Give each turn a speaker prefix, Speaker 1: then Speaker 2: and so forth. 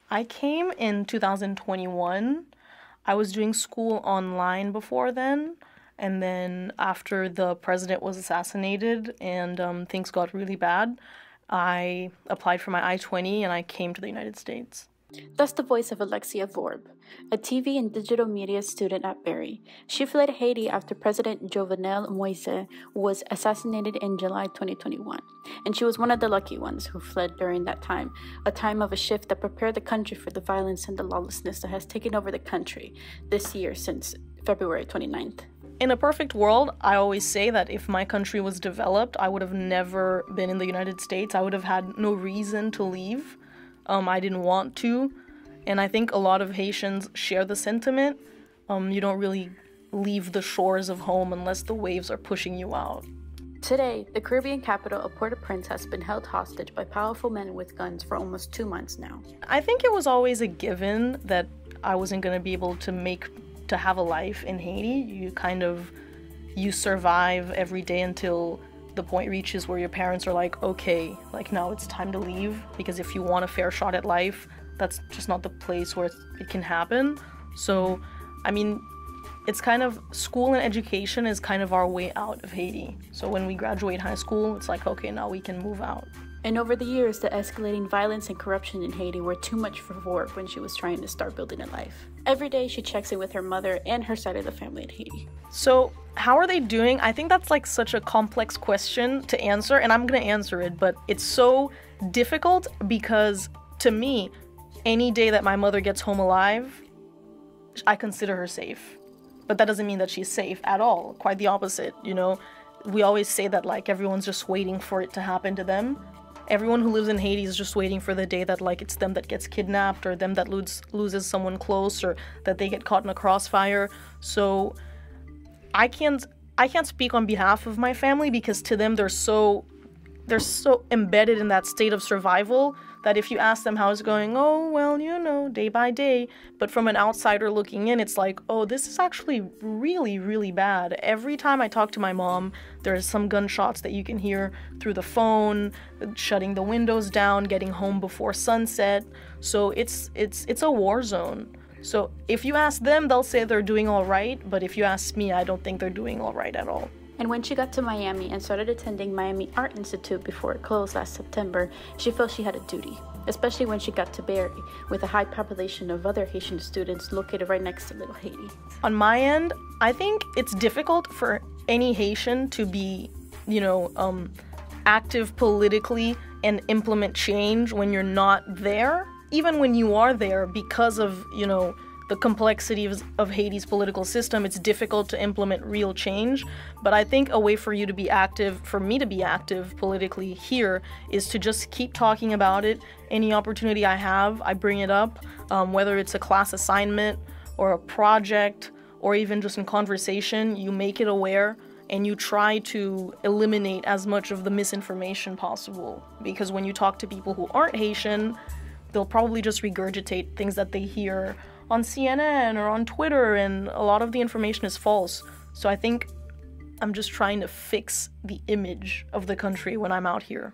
Speaker 1: I came in 2021. I was doing school online before then, and then after the president was assassinated and things got really bad, I applied for my I-20 and I came to the United States.
Speaker 2: That's the voice of Alexia Vorbe, a TV and digital media student at Berry. She fled Haiti after President Jovenel Moise was assassinated in July 2021, and she was one of the lucky ones who fled during that time, a time of a shift that prepared the country for the violence and the lawlessness that has taken over the country this year since February 29th.
Speaker 1: In a perfect world, I always say that if my country was developed, I would have never been in the United States. I would have had no reason to leave. I didn't want to, and I think a lot of Haitians share the sentiment. You don't really leave the shores of home unless the waves are pushing you out.
Speaker 2: Today, the Caribbean capital of Port-au-Prince has been held hostage by powerful men with guns for almost 2 months now.
Speaker 1: I think it was always a given that I wasn't going to be able to have a life in Haiti. You survive every day until the point reaches where your parents are like, okay, like now it's time to leave, because if you want a fair shot at life, that's just not the place where it can happen. So, I mean, it's kind of, school and education is kind of our way out of Haiti. So when we graduate high school, it's like, okay, now we can move out.
Speaker 2: And over the years, the escalating violence and corruption in Haiti were too much for Vorbe when she was trying to start building a life. Every day, she checks in with her mother and her side of the family in Haiti.
Speaker 1: So, how are they doing? I think that's like such a complex question to answer, and I'm gonna answer it, but it's so difficult because, to me, any day that my mother gets home alive, I consider her safe. But that doesn't mean that she's safe at all. Quite the opposite, you know? We always say that, like, everyone's just waiting for it to happen to them. Everyone who lives in Haiti is just waiting for the day that, like, it's them that gets kidnapped, or them that loses someone close, or that they get caught in a crossfire. So I can't speak on behalf of my family, because to them they're so embedded in that state of survival that if you ask them how it's going, oh, well, you know, day by day. But from an outsider looking in, it's like, oh, this is actually really, really bad. Every time I talk to my mom, there's some gunshots that you can hear through the phone, shutting the windows down, getting home before sunset. So it's a war zone. So if you ask them, they'll say they're doing all right. But if you ask me, I don't think they're doing all right at all.
Speaker 2: And when she got to Miami and started attending Miami Art Institute before it closed last September, she felt she had a duty, especially when she got to Berry, with a high population of other Haitian students located right next to Little Haiti.
Speaker 1: On my end, I think it's difficult for any Haitian to be, active politically and implement change when you're not there. Even when you are there, because of, the complexity of Haiti's political system, it's difficult to implement real change. But I think a way for you to be active, for me to be active politically here, is to just keep talking about it. Any opportunity I have, I bring it up, whether it's a class assignment or a project or even just in conversation, you make it aware and you try to eliminate as much of the misinformation possible. Because when you talk to people who aren't Haitian, they'll probably just regurgitate things that they hear on CNN or on Twitter, and a lot of the information is false. So I think I'm just trying to fix the image of the country when I'm out here.